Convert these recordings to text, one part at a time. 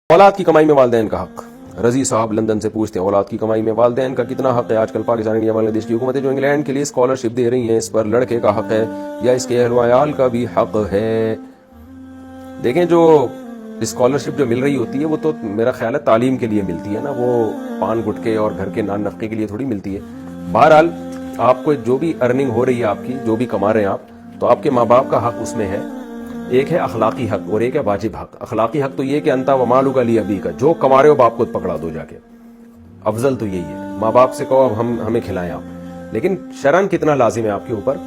औलाद की कमाई में वालिदैन का हक। रजी साहब लंदन से पूछते हैं, औलाद की कमाई में वालिदैन का कितना हक है? आजकल पाकिस्तान, इंडिया, बांग्लादेश की हुकूमतें जो इंग्लैंड के लिए स्कॉलरशिप दे रही हैं, इस पर लड़के का हक है या इसके अहल-व-अयाल का भी हक है? देखें, जो स्कॉलरशिप जो मिल रही होती है वो तो मेरा ख्याल है तालीम के लिए मिलती है ना, वो पान गुटके और घर के नान नफ्के के लिए थोड़ी मिलती है। बहरहाल आपको जो भी अर्निंग हो रही है, आपकी जो भी कमा रहे हैं आप, तो आपके माँ बाप का हक उसमें है। एक है अखलाकी हक और एक है वाजिब हक। अखलाकी हक तो ये कि अंता व मालूका ली अबी का, जो कमा रहे हो बाप को पकड़ा दो जाके। अफजल तो यही है, माँ बाप से कहो अब हमें खिलाएं आप। लेकिन शरन कितना लाजिम है आपके ऊपर?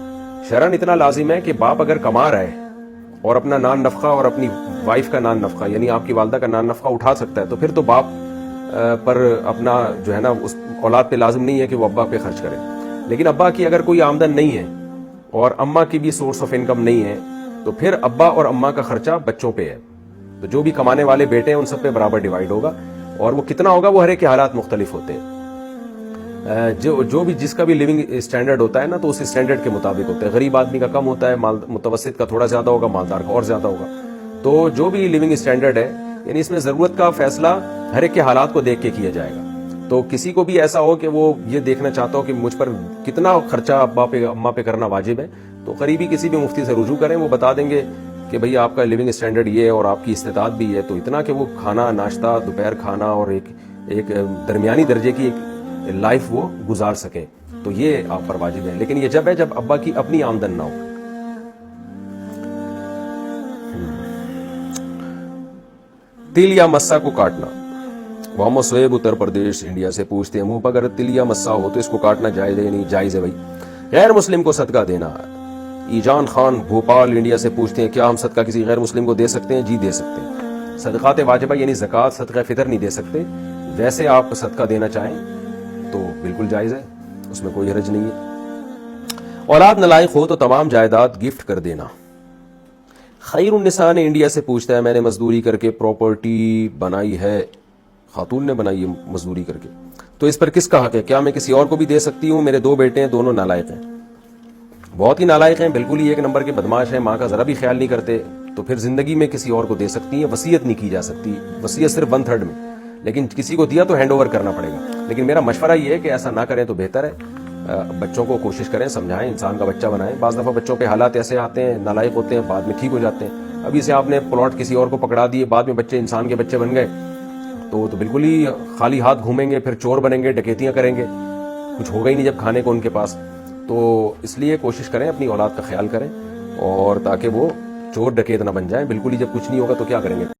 शरन इतना लाजिम है कि बाप अगर कमा रहा है और अपना नान नफका और अपनी वाइफ का नान नफका यानी आपकी वालदा का नान नफका उठा सकता है, तो फिर तो बाप पर अपना जो है ना उस औलाद पे लाजिम नहीं है कि वो अब्बा पे खर्च करे। लेकिन अब्बा की अगर कोई आमदन नहीं है और अम्मा की भी सोर्स ऑफ इनकम नहीं है, तो फिर अब्बा और अम्मा का खर्चा बच्चों पे है। तो जो भी कमाने वाले बेटे हैं उन सब पे बराबर डिवाइड होगा, और वो कितना होगा वो हर एक के हालात मुख्तलिफ होते हैं। जो भी जिसका भी लिविंग स्टैंडर्ड होता है ना, तो उस स्टैंडर्ड के मुताबिक होता है। गरीब आदमी का कम होता है, मुतवस्सित का थोड़ा ज्यादा होगा, मालदार का और ज्यादा होगा। तो जो भी लिविंग स्टैंडर्ड है, यानी इसमें जरूरत का फैसला हर एक के हालात को देख के किया जाएगा। तो किसी को भी ऐसा हो कि वो ये देखना चाहता हो कि मुझ पर कितना खर्चा अब्बा पे अम्मा पे करना वाजिब है, तो करीबी किसी भी मुफ्ती से रुजू करें, वो बता देंगे कि भई आपका लिविंग स्टैंडर्ड ये है और आपकी इस्तेताद भी है, तो इतना कि वो खाना, नाश्ता, दोपहर खाना और एक दरमियानी दर्जे की एक लाइफ वो गुजार सके, तो ये आप पर वाजिब है। लेकिन ये जब है जब अब्बा की अपनी आमदन ना हो। तिल या मस्सा को काटना। मोहम्मद सोएब उत्तर प्रदेश इंडिया से पूछते हैं, मुंह पर अगर तिल या मस्सा हो तो इसको काटना जायज है या नहीं? जायज है भाई। गैर मुस्लिम को सदका देना। ईजान खान भोपाल इंडिया से पूछते हैं, क्या हम सदका किसी गैर मुस्लिम को दे सकते हैं? जी दे सकते हैं। सदकात वाजिबा यानी ज़कात, सदका फितर नहीं दे सकते। वैसे आप सदका देना चाहें तो बिल्कुल जायज है, उसमें कोई हरज नहीं है। औलाद नलायक हो तो तमाम जायदाद गिफ्ट कर देना। खैरुन्निसा ने इंडिया से पूछता है, मैंने मजदूरी करके प्रॉपर्टी बनाई है, खातून ने बनाई है मजदूरी करके, तो इस पर किसका हक है? क्या मैं किसी और को भी दे सकती हूँ? मेरे 2 बेटे हैं, दोनों नालायक हैं, बहुत ही नालायक हैं, बिल्कुल ही एक नंबर के बदमाश हैं, माँ का जरा भी ख्याल नहीं करते, तो फिर जिंदगी में किसी और को दे सकती हैं। वसीयत नहीं की जा सकती, वसीयत सिर्फ 1/3 में, लेकिन किसी को दिया तो हैंड ओवर करना पड़ेगा। लेकिन मेरा मशवरा ये है कि ऐसा ना करें तो बेहतर है। बच्चों को कोशिश करें, समझाएं, इंसान का बच्चा बनाएं। बाज़ दफ़ा बच्चों पे हालात ऐसे आते हैं, नालायक होते हैं, बाद में ठीक हो जाते हैं। अभी से आपने प्लॉट किसी और को पकड़ा दिए, बाद में बच्चे इंसान के बच्चे बन गए, तो बिल्कुल ही खाली हाथ घूमेंगे, फिर चोर बनेंगे, डकैतियां करेंगे, कुछ होगा ही नहीं जब खाने को उनके पास। तो इसलिए कोशिश करें अपनी औलाद का ख्याल करें, और ताकि वो चोर डकैत ना बन जाए। बिल्कुल ही जब कुछ नहीं होगा तो क्या करेंगे।